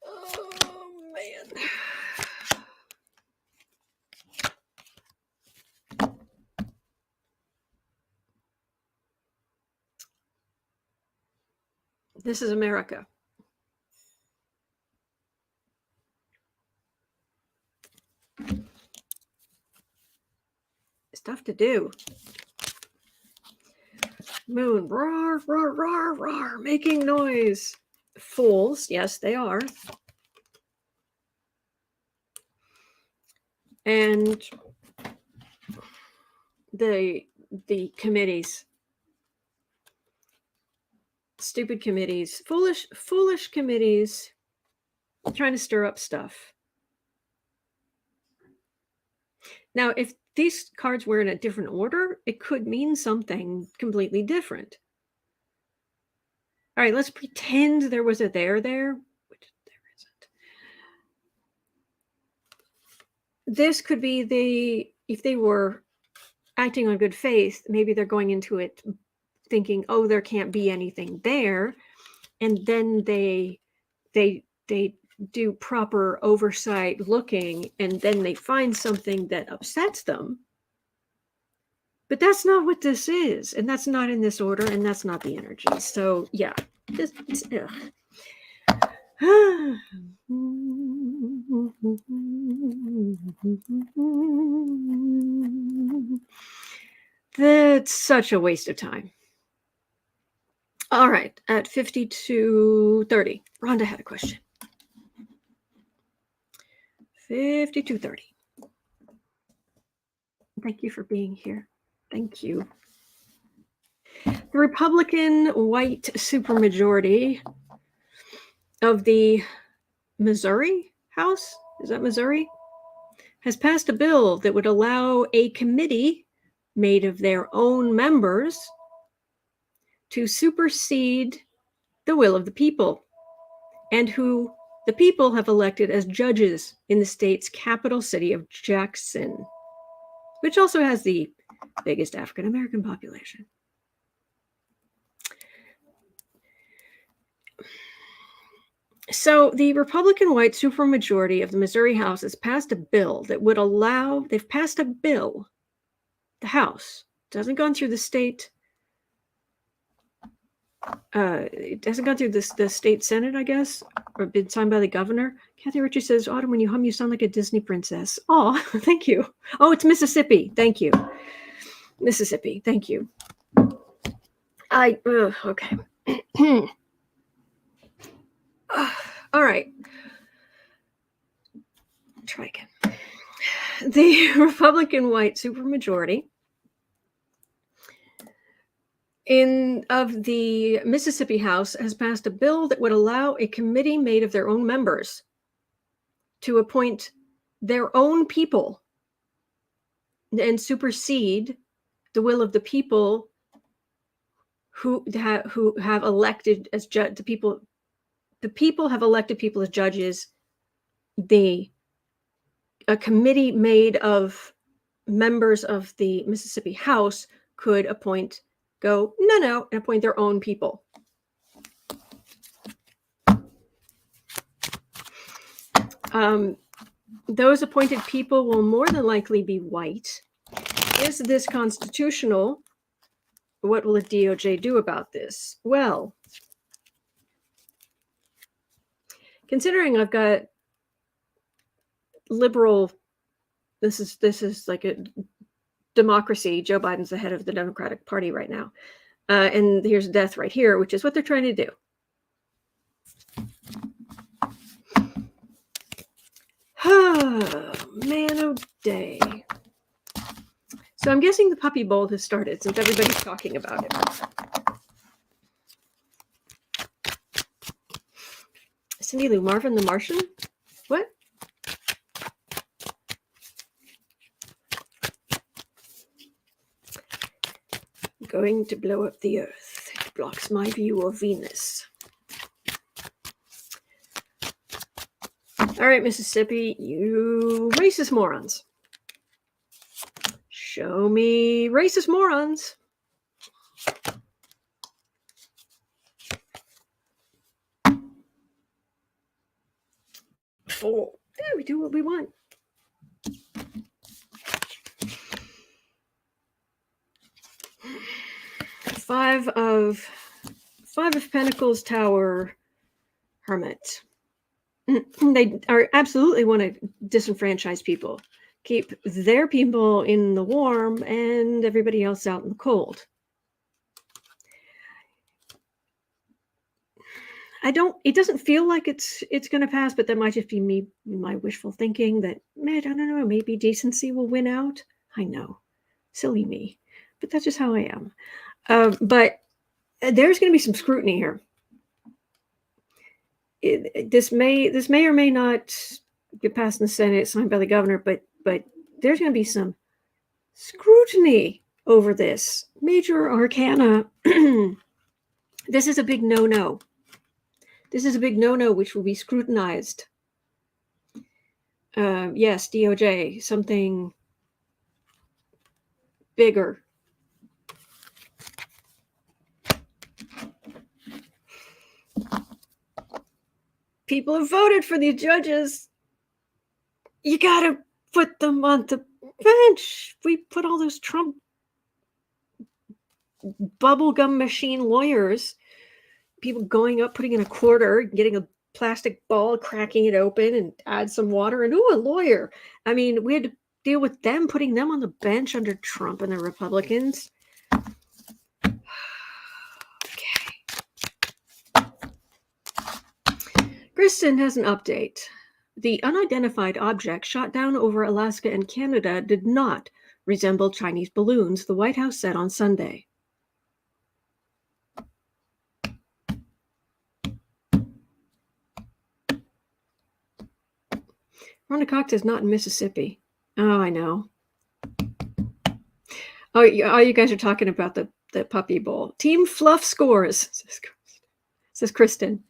Oh, man. This is America. Stuff to do. Moon, roar, roar, roar, roar, making noise. Fools, yes, they are. And the committees, stupid committees, foolish committees trying to stir up stuff. Now, if these cards were in a different order, it could mean something completely different. All right, let's pretend there was a there, which there isn't. This could be if they were acting on good faith, maybe they're going into it thinking, oh, there can't be anything there. And then they do proper oversight looking, and then they find something that upsets them. But that's not what this is, and that's not in this order, and that's not the energy. So yeah, that's such a waste of time. All right, at 52:30, Rhonda had a question. 52:30. Thank you for being here. Thank you. The Republican white supermajority of the Missouri House, is that Missouri? Has passed a bill that would allow a committee made of their own members to supersede the will of the people, and who the people have elected as judges in the state's capital city of Jackson, which also has the biggest African American population. So the Republican white supermajority of the Missouri House has passed a bill that would allow, they've passed a bill, the House, it hasn't gone through the state, it hasn't gone through the state Senate, I guess, or been signed by the governor. Kathy Ritchie says, Autumn, when you hum, you sound like a Disney princess. Oh, thank you. Oh, it's Mississippi. Thank you. Mississippi. Thank you. Okay. All right. Try again. The Republican white supermajority of the Mississippi House has passed a bill that would allow a committee made of their own members to appoint their own people and supersede the will of the people who have elected as judge. The people have elected people as judges. A committee made of members of the Mississippi House could go, no, and appoint their own people. Those appointed people will more than likely be white. Is this constitutional? What will the DOJ do about this? Well, considering I've got liberal, this is like a democracy. Joe Biden's the head of the Democratic Party right now. And here's death right here, which is what they're trying to do. Oh, man, oh day. So I'm guessing the puppy bowl has started since everybody's talking about it. Cindy Lou Marvin the Martian? What? Going to blow up the Earth. It blocks my view of Venus. All All right, Mississippi, you racist morons. Show me racist morons. Four. Yeah, we do what we want. Five of Pentacles Tower, Hermit. They are absolutely want to disenfranchise people, keep their people in the warm and everybody else out in the cold. It doesn't feel like it's going to pass, but that might just be me, my wishful thinking that, man, I don't know, maybe decency will win out. I know, silly me, but that's just how I am. But there's going to be some scrutiny here. This may or may not get passed in the Senate, signed by the governor, but there's going to be some scrutiny over this. Major arcana. This is a big no-no. This is a big no-no, which will be scrutinized. Yes, DOJ, something bigger. People have voted for these judges. You gotta put them on the bench. We put all those Trump bubblegum machine lawyers, people going up, putting in a quarter, getting a plastic ball, cracking it open, and add some water, and a lawyer. I mean, we had to deal with them, putting them on the bench under Trump and the Republicans. Kristen has an update. The unidentified object shot down over Alaska and Canada did not resemble Chinese balloons, the White House said on Sunday. Rhonda Cox is not in Mississippi. Oh, I know. Oh, you guys are talking about the Puppy Bowl. Team Fluff scores, says Kristen.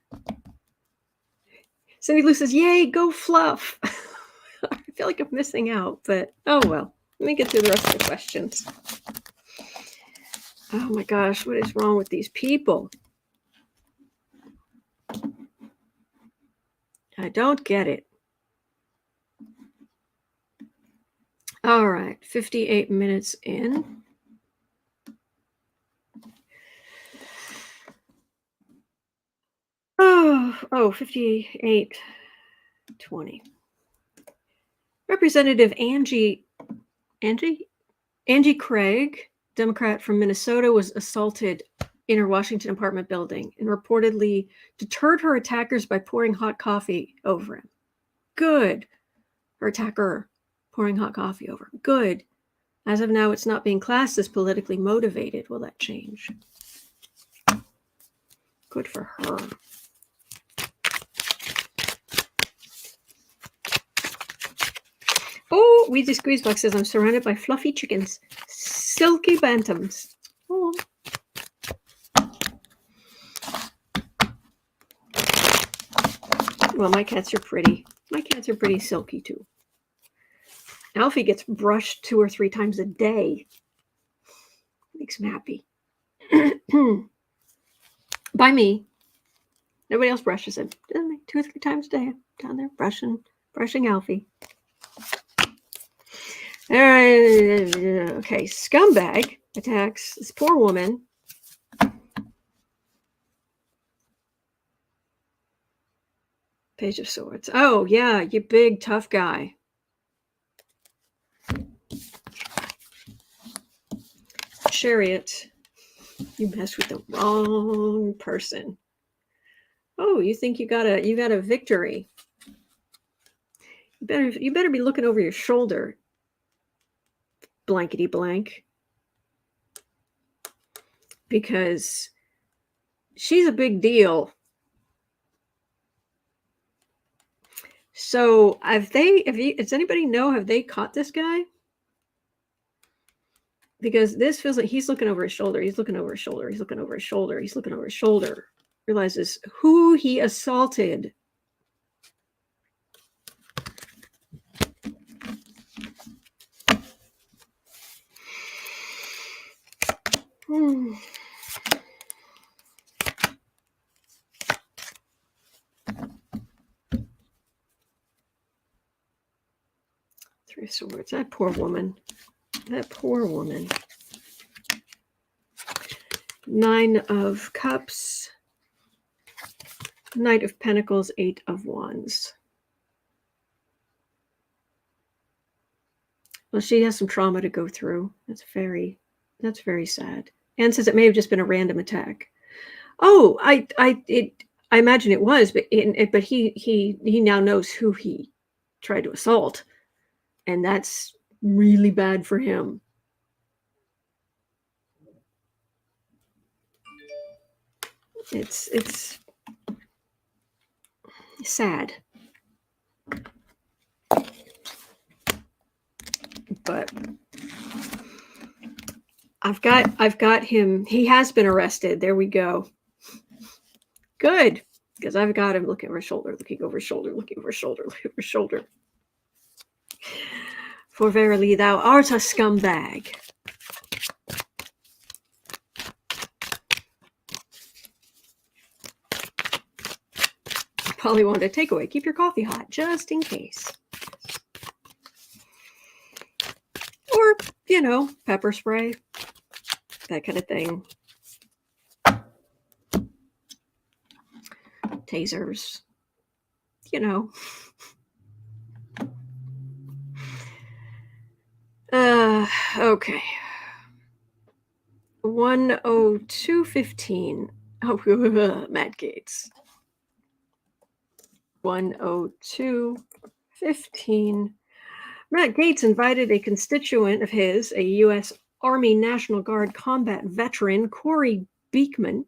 Cindy Lou says, yay, go Fluff. I feel like I'm missing out, but oh well. Let me get through the rest of the questions. Oh my gosh, what is wrong with these people? I don't get it. All right, 58 minutes in. Oh, 58:20. Representative Angie Craig, Democrat from Minnesota, was assaulted in her Washington apartment building and reportedly deterred her attackers by pouring hot coffee over him. Good. Her attacker pouring hot coffee over him. Good. As of now, it's not being classed as politically motivated. Will that change? Good for her. Oh, Weezy Squeezebox says, I'm surrounded by fluffy chickens, silky bantams. Oh. Well, my cats are pretty. My cats are pretty silky, too. Alfie gets brushed 2 or 3 times a day. Makes him happy. By me. Nobody else brushes him. 2 or 3 times a day. I'm down there brushing Alfie. All right. Okay. Scumbag attacks this poor woman. Page of Swords. Oh, yeah. You big, tough guy. Chariot. You messed with the wrong person. Oh, you think you got a victory. You better be looking over your shoulder. Blankety blank. Because she's a big deal. So does anybody know, have they caught this guy? Because this feels like he's looking over his shoulder. He's looking over his shoulder. He's looking over his shoulder. He's looking over his shoulder. Realizes who he assaulted. Three of Swords. That poor woman. That poor woman. Nine of Cups. Knight of Pentacles. Eight of Wands. Well, she has some trauma to go through. That's very sad. Anne says it may have just been a random attack. Oh, I imagine it was, but he now knows who he tried to assault, and that's really bad for him. It's sad, but I've got him. He has been arrested. There we go. Good, because I've got him looking over his shoulder, looking over his shoulder, looking over his shoulder, looking over his shoulder. For verily thou art a scumbag. Probably wanted a takeaway. Keep your coffee hot, just in case. Or, pepper spray. That kind of thing. Tasers. Okay. 102.15. Oh, Matt Gaetz. 102.15. Matt Gaetz invited a constituent of his, a U.S. Army National Guard combat veteran, Corey Beekman,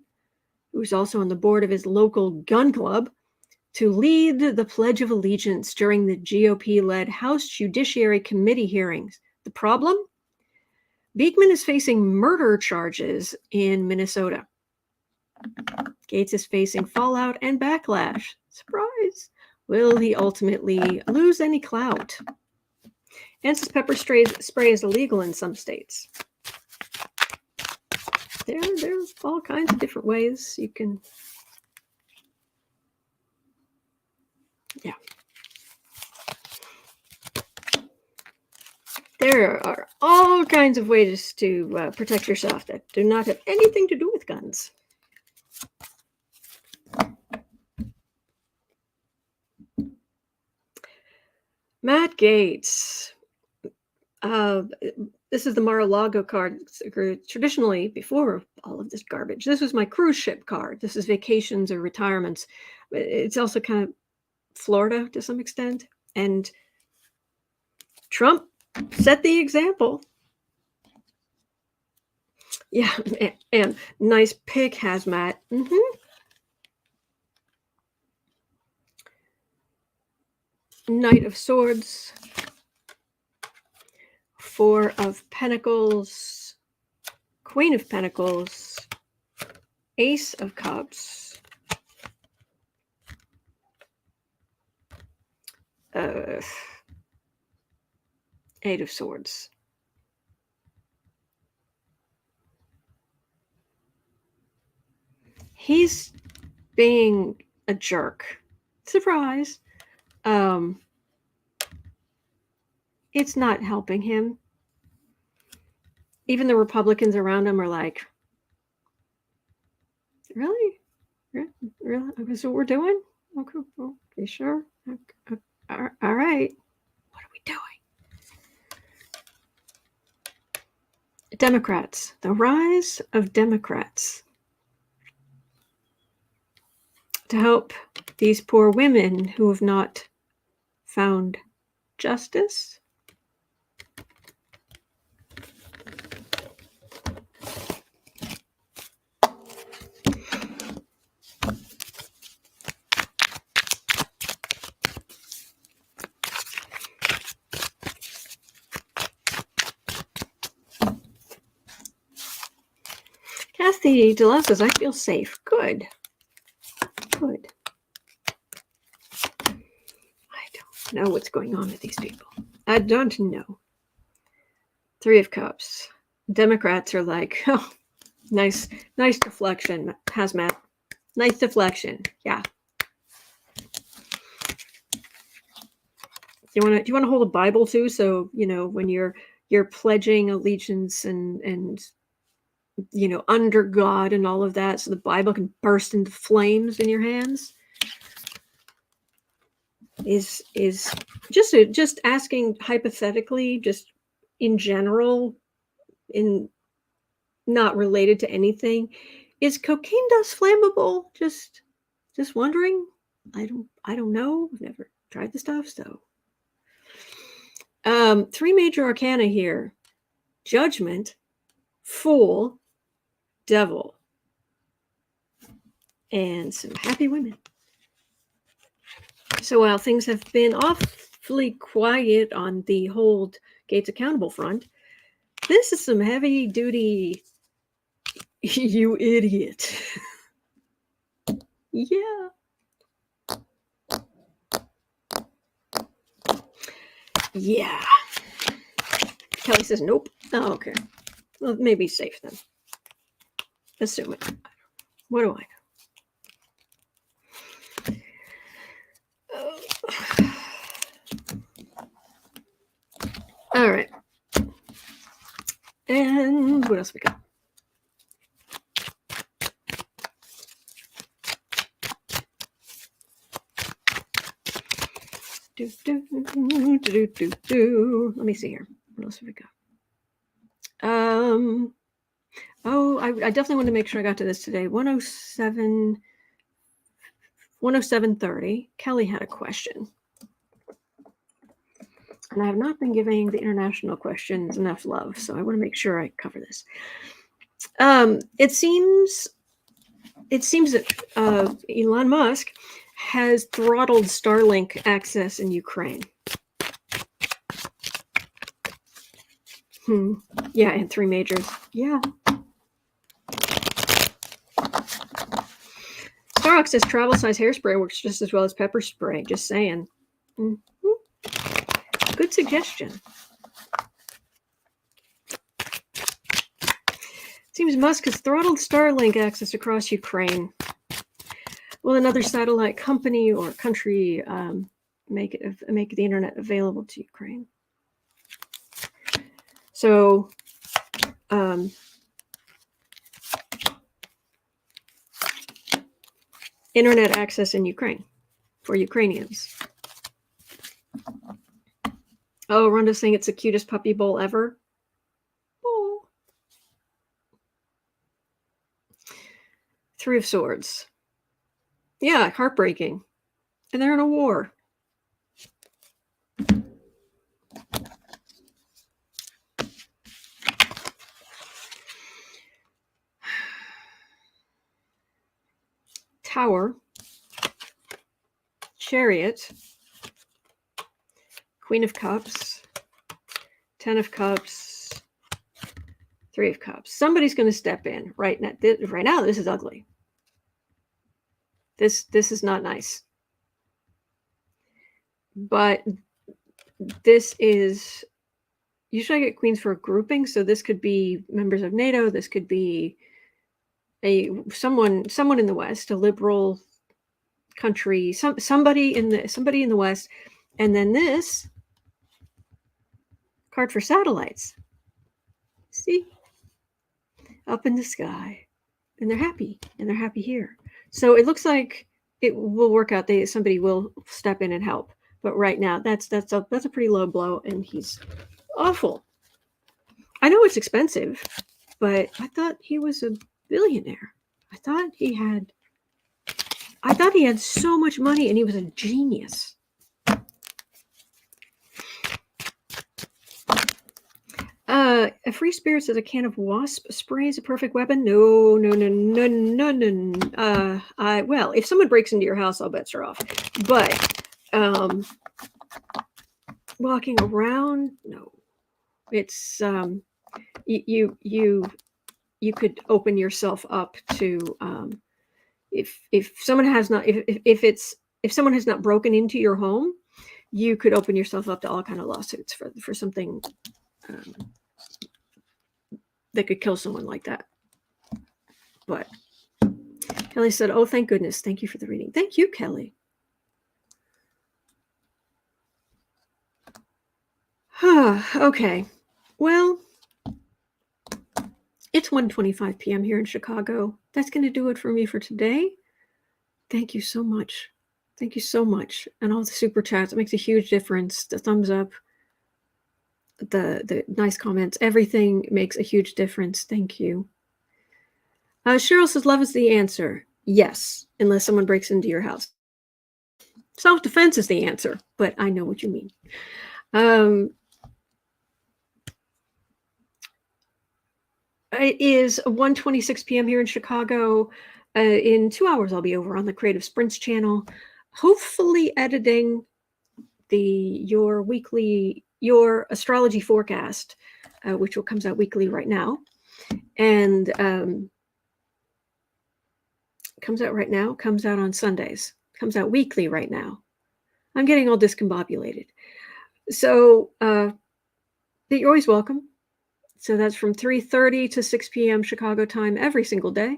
who's also on the board of his local gun club, to lead the Pledge of Allegiance during the GOP-led House Judiciary Committee hearings. The problem? Beekman is facing murder charges in Minnesota. Gaetz is facing fallout and backlash. Surprise! Will he ultimately lose any clout? And since pepper spray is illegal in some states, there's all kinds of different ways you can. Yeah. There are all kinds of ways to protect yourself that do not have anything to do with guns. Matt Gaetz. This is the Mar-a-Lago card. Traditionally, before all of this garbage, this was my cruise ship card. This is vacations or retirements. It's also kind of Florida to some extent. And Trump set the example. Yeah, and nice pick, Hazmat. Knight of Swords. Four of Pentacles. Queen of Pentacles. Ace of Cups. Eight of Swords. He's being a jerk. Surprise. It's not helping him. Even the Republicans around him are like, really? Really? That's what we're doing? Okay, well, you sure? Okay. All right. What are we doing? Democrats. The rise of Democrats. To help these poor women who have not found justice. Kathy DeLove says, I feel safe. Good. Good. I don't know what's going on with these people. I don't know. Three of Cups. Democrats are like, oh, Nice deflection, Hazmat. Nice deflection. Yeah. Do you want to hold a Bible too? So, when you're pledging allegiance and under God and all of that, so the Bible can burst into flames in your hands. Is just asking hypothetically, just in general, in not related to anything, is cocaine dust flammable? Just wondering. I don't know. I've never tried the stuff, so. 3 major arcana here: Judgment, Fool, Devil, and some happy women. So while things have been awfully quiet on the hold Gaetz accountable front, this is some heavy duty, you idiot. Yeah. Yeah. Kelly says nope. Oh, okay. Well, maybe safe then. Assume it. What do I know? All right. And what else we got? Let me see here. What else have we got? I definitely want to make sure I got to this today. 107.30. Kelly had a question. And I have not been giving the international questions enough love, so I want to make sure I cover this. It seems that Elon Musk has throttled Starlink access in Ukraine. Yeah, and 3 majors. Yeah. Starbucks says travel size hairspray works just as well as pepper spray. Just saying. Good suggestion. Seems Musk has throttled Starlink access across Ukraine. Will another satellite company or country make the internet available to Ukraine? So, internet access in Ukraine for Ukrainians. Oh, Rhonda's saying it's the cutest puppy bowl ever. Oh. 3 of Swords. Yeah, heartbreaking. And they're in a war. Tower. Chariot. Queen of Cups. 10 of Cups. 3 of Cups. Somebody's going to step in right now. Right now, this is ugly. This is not nice. But this is, usually I get queens for a grouping, so this could be members of NATO, this could be someone in the West, a liberal country, somebody in the West, and then this card for satellites. See? Up in the sky. And they're happy here. So it looks like it will work out. Somebody will step in and help. But right now, that's a pretty low blow, and he's awful. I know it's expensive, but I thought he was a billionaire. I thought he had so much money, and he was a genius. A free spirit says a can of wasp spray is a perfect weapon. No. Well, if someone breaks into your house, all bets are off. But walking around, no. It's you could open yourself up to if someone has not if someone has not broken into your home, you could open yourself up to all kind of lawsuits for something that could kill someone like that. But Kelly said, oh, thank goodness. Thank you for the reading. Thank you, Kelly. Okay. Well, it's 1:25 p.m. here in Chicago. That's going to do it for me for today. Thank you so much. Thank you so much. And all the super chats. It makes a huge difference. The thumbs up, the nice comments, everything makes a huge difference. Thank you. Cheryl says, love is the answer. Yes, unless someone breaks into your house. Self-defense is the answer, but I know what you mean. It is 1:26 p.m. here in Chicago. In 2 hours, I'll be over on the Creative Sprints channel, hopefully editing your astrology forecast, which comes out weekly right now, and comes out on Sundays, comes out weekly right now. I'm getting all discombobulated. So, but you're always welcome. So that's from 3:30 to 6 p.m. Chicago time every single day.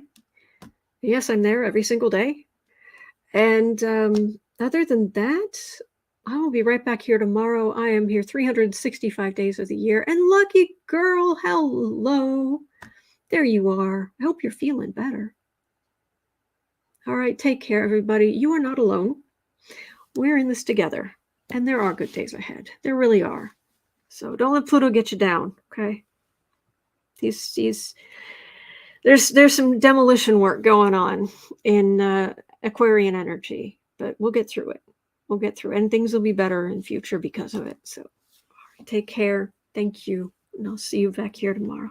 Yes, I'm there every single day. And other than that, I will be right back here tomorrow. I am here 365 days of the year. And lucky girl, hello. There you are. I hope you're feeling better. All right, take care, everybody. You are not alone. We're in this together. And there are good days ahead. There really are. So don't let Pluto get you down, okay? There's some demolition work going on in Aquarian energy, but we'll get through it. We'll get through it, and things will be better in future because of it. So take care. Thank you. And I'll see you back here tomorrow.